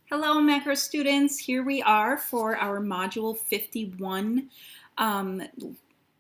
Hello, macro students. Here we are for our Module 51 um,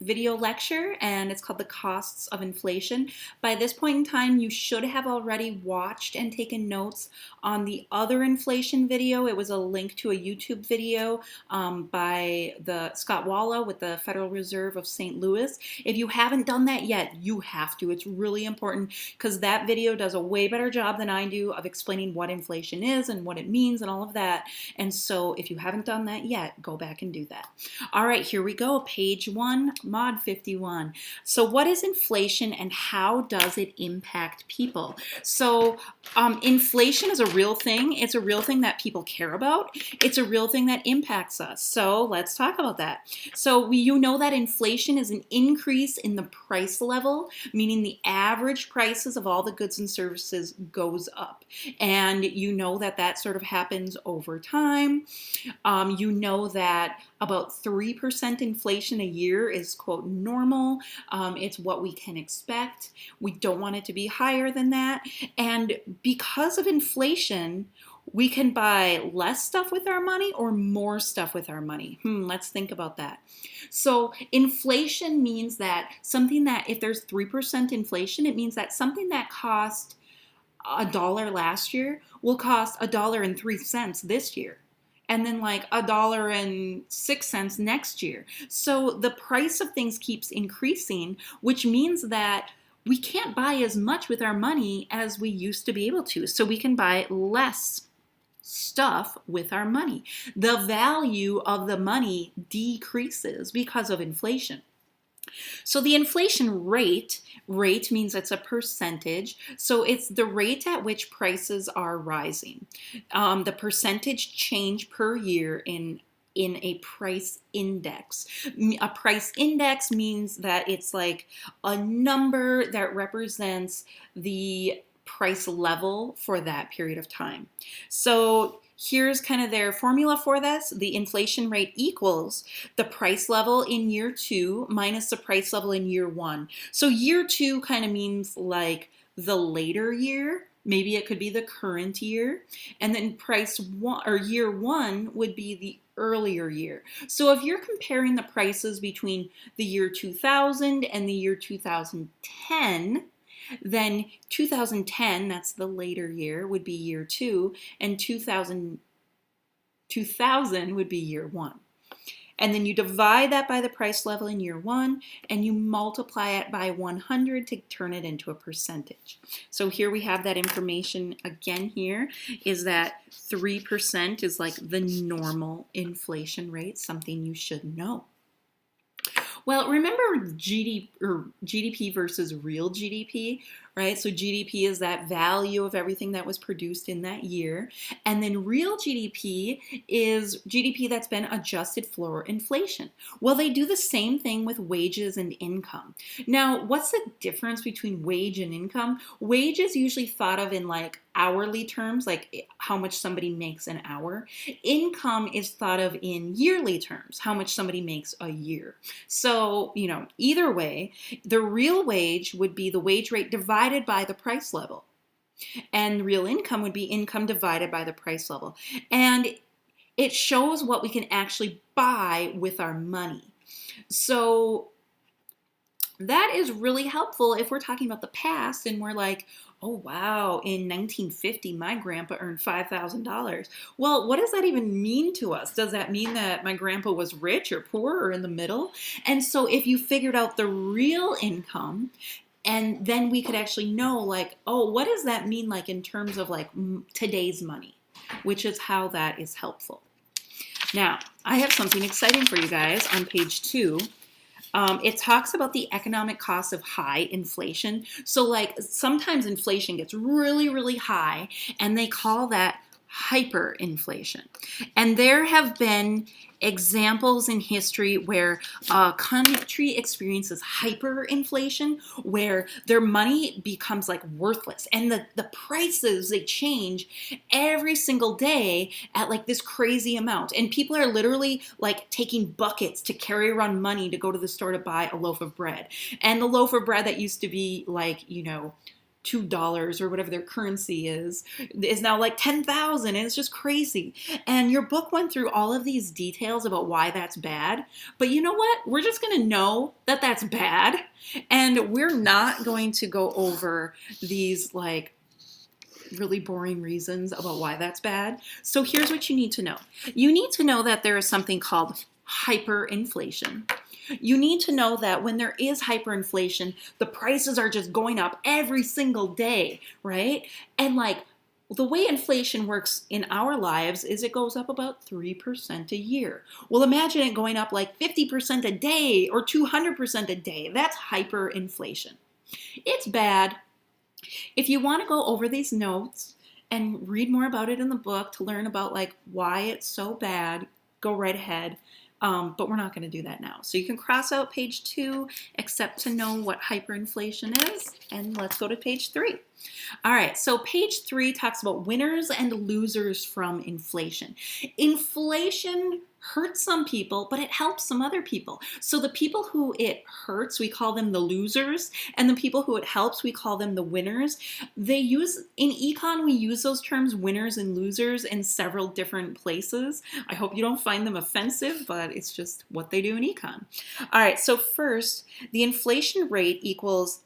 video lecture, and it's called The Costs of Inflation. By this point in time, you should have already watched and taken notes on the other inflation video. It was a link to a YouTube video by the Scott Walla with the Federal Reserve of St. Louis. If you haven't done that yet, you have to. It's really important because that video does a way better job than I do of explaining what inflation is and what it means and all of that. And so if you haven't done that yet, go back and do that. All right, here we go. Page 1, Mod 51. So what is inflation and how does it impact people? So inflation is a real thing. It's a real thing that people care about. It's a real thing that impacts us. So let's talk about that. So you know that inflation is an increase in the price level, meaning the average prices of all the goods and services goes up. And you know that that sort of happens over time. You know that about 3% inflation a year is, quote, normal. It's what we can expect. We don't want it to be higher than that. And because of inflation, we can buy less stuff with our money or more stuff with our money. Let's think about that. So inflation means that something that, if there's 3% inflation, it means that something that cost $1 last year will cost $1.03 this year. And then like $1.06 next year. So the price of things keeps increasing, which means that we can't buy as much with our money as we used to be able to. So we can buy less stuff with our money. The value of the money decreases because of inflation. So the inflation rate means it's a percentage. So it's the rate at which prices are rising. The percentage change per year in a price index. A price index means that it's like a number that represents the price level for that period of time. So here's kind of their formula for this. The inflation rate equals the price level in year 2 minus the price level in year 1. So year 2 kind of means like the later year. Maybe it could be the current year. And then year 1 would be the earlier year. So if you're comparing the prices between the year 2000 and the year 2010, then 2010, that's the later year, would be year 2, and 2000 would be year 1. And then you divide that by the price level in year 1, and you multiply it by 100 to turn it into a percentage. So here we have that information again here, is that 3% is like the normal inflation rate, something you should know. Well, remember GDP versus real GDP, right? So GDP is that value of everything that was produced in that year. And then real GDP is GDP that's been adjusted for inflation. Well, they do the same thing with wages and income. Now, what's the difference between wage and income? Wage is usually thought of in like hourly terms, like how much somebody makes an hour. Income is thought of in yearly terms, how much somebody makes a year. So, either way, the real wage would be the wage rate divided by the price level. And real income would be income divided by the price level. And it shows what we can actually buy with our money. So that is really helpful if we're talking about the past and we're like, oh, wow, in 1950, my grandpa earned $5,000. Well, what does that even mean to us? Does that mean that my grandpa was rich or poor or in the middle? And so if you figured out the real income, and then we could actually know like, oh, what does that mean like in terms of like today's money, which is how that is helpful. Now, I have something exciting for you guys on page 2. It talks about the economic costs of high inflation. So like sometimes inflation gets really, really high and they call that hyperinflation. And there have been examples in history where a country experiences hyperinflation, where their money becomes like worthless and the prices, they change every single day at like this crazy amount. And people are literally like taking buckets to carry around money to go to the store to buy a loaf of bread. And the loaf of bread that used to be like, $2 or whatever their currency is now like 10,000, and it's just crazy. And your book went through all of these details about why that's bad. But you know what? We're just going to know that that's bad, and we're not going to go over these like really boring reasons about why that's bad. So here's what you need to know. You need to know that there is something called hyperinflation. You need to know that when there is hyperinflation, the prices are just going up every single day, right? And like the way inflation works in our lives is it goes up about 3% a year. Well, imagine it going up like 50% a day or 200% a day. That's hyperinflation. It's bad. If you want to go over these notes and read more about it in the book to learn about like why it's so bad, go right ahead. But we're not going to do that now. So you can cross out page 2, except to know what hyperinflation is. And let's go to page 3. All right, so page 3 talks about winners and losers from inflation. Inflation hurts some people, but it helps some other people. So the people who it hurts, we call them the losers, and the people who it helps, we call them the winners. In econ, we use those terms winners and losers in several different places. I hope you don't find them offensive, but it's just what they do in econ. All right, so first, the inflation rate equals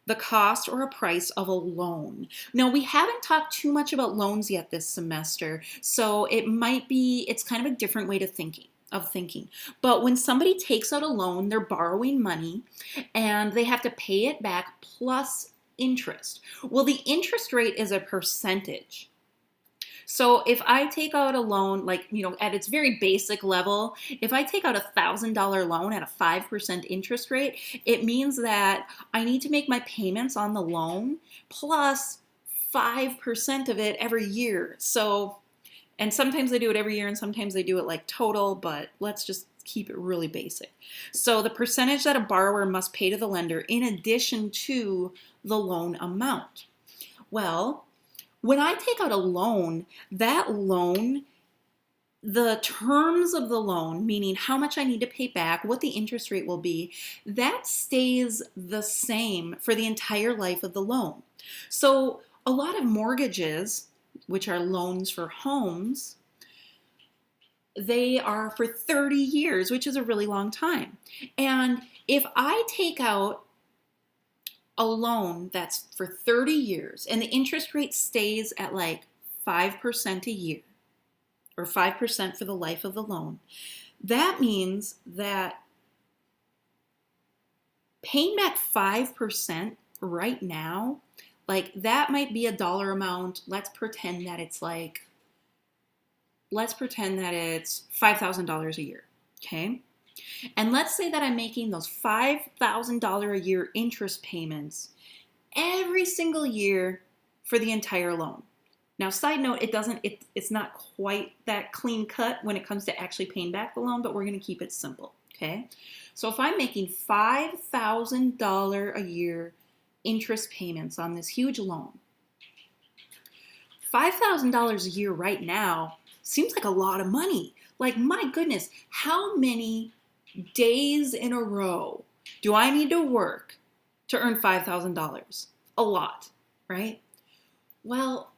the cost or a price of a loan. Now, we haven't talked too much about loans yet this semester, so it's kind of a different way of thinking. But when somebody takes out a loan, they're borrowing money and they have to pay it back plus interest. Well, the interest rate is a percentage. So if I take out a loan, like, at its very basic level, if I take out $1,000 loan at a 5% interest rate, it means that I need to make my payments on the loan plus 5% of it every year. So, and sometimes they do it every year and sometimes they do it like total, but let's just keep it really basic. So the percentage that a borrower must pay to the lender in addition to the loan amount. Well, when I take out a loan, that loan, the terms of the loan, meaning how much I need to pay back, what the interest rate will be, that stays the same for the entire life of the loan. So a lot of mortgages, which are loans for homes, they are for 30 years, which is a really long time. And if I take out a loan that's for 30 years and the interest rate stays at like 5% a year or 5% for the life of the loan, that means that paying back 5% right now, like that might be a dollar amount. Let's pretend that it's $5,000 a year, okay? And let's say that I'm making those $5,000 a year interest payments every single year for the entire loan. Now, side note, it's not quite that clean cut when it comes to actually paying back the loan, but we're going to keep it simple, okay? So if I'm making $5,000 a year interest payments on this huge loan, $5,000 a year right now seems like a lot of money. Like, my goodness, how many days in a row do I need to work to earn $5,000? A lot, right? Well,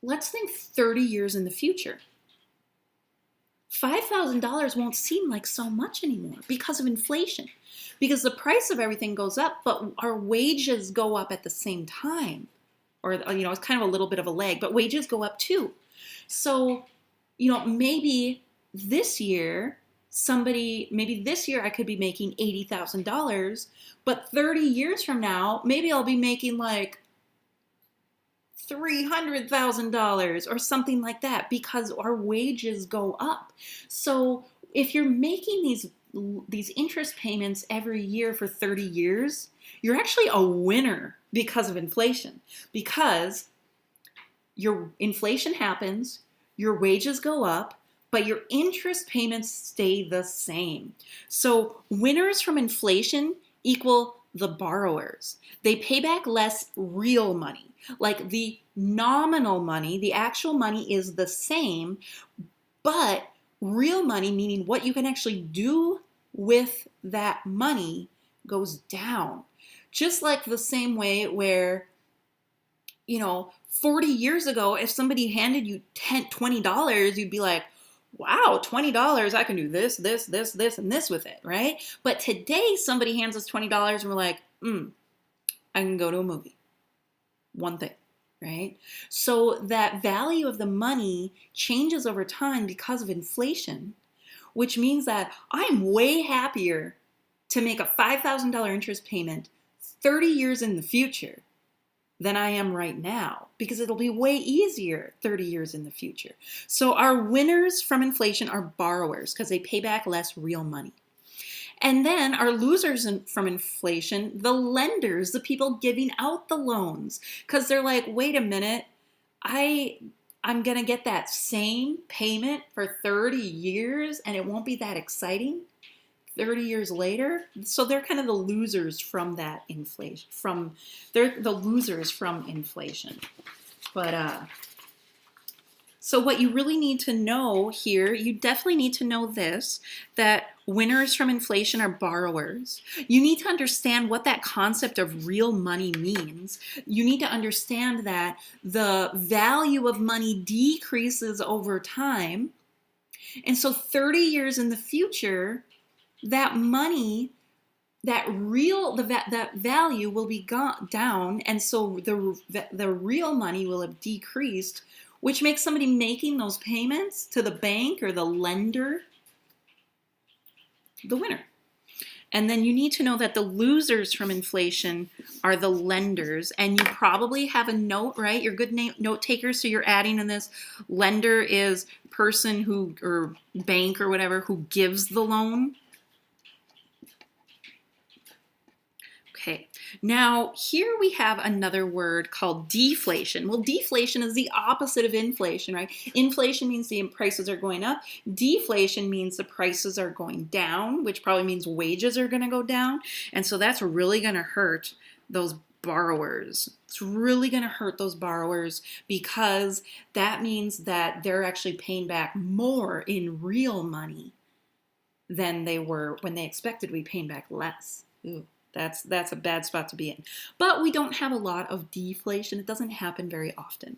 let's think 30 years in the future. $5,000 won't seem like so much anymore because of inflation, because the price of everything goes up, but our wages go up at the same time. Or, it's kind of a little bit of a lag, but wages go up too. So, maybe this year I could be making $80,000, but 30 years from now, maybe I'll be making like $300,000 or something like that because our wages go up. So if you're making these interest payments every year for 30 years, you're actually a winner because of inflation, because your inflation happens, your wages go up, but your interest payments stay the same. So winners from inflation equal the borrowers. They pay back less real money. Like the nominal money, the actual money is the same, but real money, meaning what you can actually do with that money, goes down. Just like the same way where 40 years ago, if somebody handed you $20, you'd be like, wow, $20, I can do this, this, this, this, and this with it, right? But today, somebody hands us $20 and we're like, I can go to a movie. One thing, right? So that value of the money changes over time because of inflation, which means that I'm way happier to make a $5,000 interest payment 30 years in the future than I am right now, because it'll be way easier 30 years in the future. So our winners from inflation are borrowers because they pay back less real money. And then our losers from inflation, the lenders, the people giving out the loans, because they're like, wait a minute, I'm going to get that same payment for 30 years and it won't be that exciting 30 years later. So they're kind of the losers from that inflation. They're the losers from inflation. But so what you really need to know here, you definitely need to know this, that winners from inflation are borrowers. You need to understand what that concept of real money means. You need to understand that the value of money decreases over time. And so 30 years in the future, that money, that value will be gone down, and so the real money will have decreased, which makes somebody making those payments to the bank or the lender the winner. And then you need to know that the losers from inflation are the lenders, and you probably have a note, right? You're good note takers, so you're adding in this. Lender is person who, or bank or whatever, who gives the loan. Okay, now here we have another word called deflation. Well, deflation is the opposite of inflation, right? Inflation means the prices are going up. Deflation means the prices are going down, which probably means wages are going to go down. And so that's really going to hurt those borrowers. It's really going to hurt those borrowers because that means that they're actually paying back more in real money than they were when they expected to be paying back less. Ooh. That's a bad spot to be in. But we don't have a lot of deflation. It doesn't happen very often.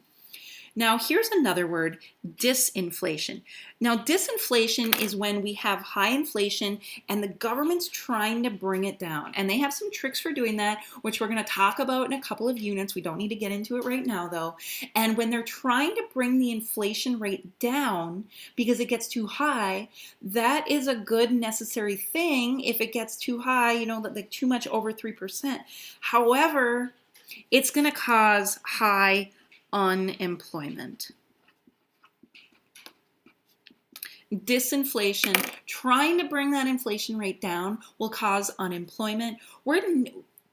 Now, here's another word, disinflation. Now, disinflation is when we have high inflation and the government's trying to bring it down. And they have some tricks for doing that, which we're going to talk about in a couple of units. We don't need to get into it right now, though. And when they're trying to bring the inflation rate down because it gets too high, that is a good necessary thing if it gets too high, like too much over 3%. However, it's going to cause high unemployment. Disinflation, trying to bring that inflation rate down, will cause unemployment.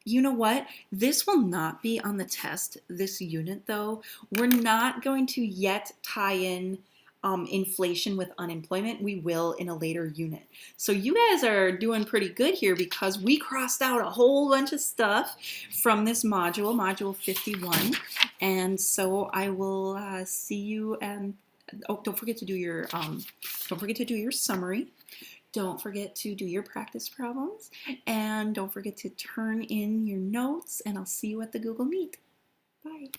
You know what? This will not be on the test, this unit, though. We're not going to yet tie in inflation with unemployment. We will in a later unit. So you guys are doing pretty good here because we crossed out a whole bunch of stuff from this module 51. And so I will see you, and don't forget to do your summary. Don't forget to do your practice problems, and don't forget to turn in your notes, and I'll see you at the Google Meet. Bye.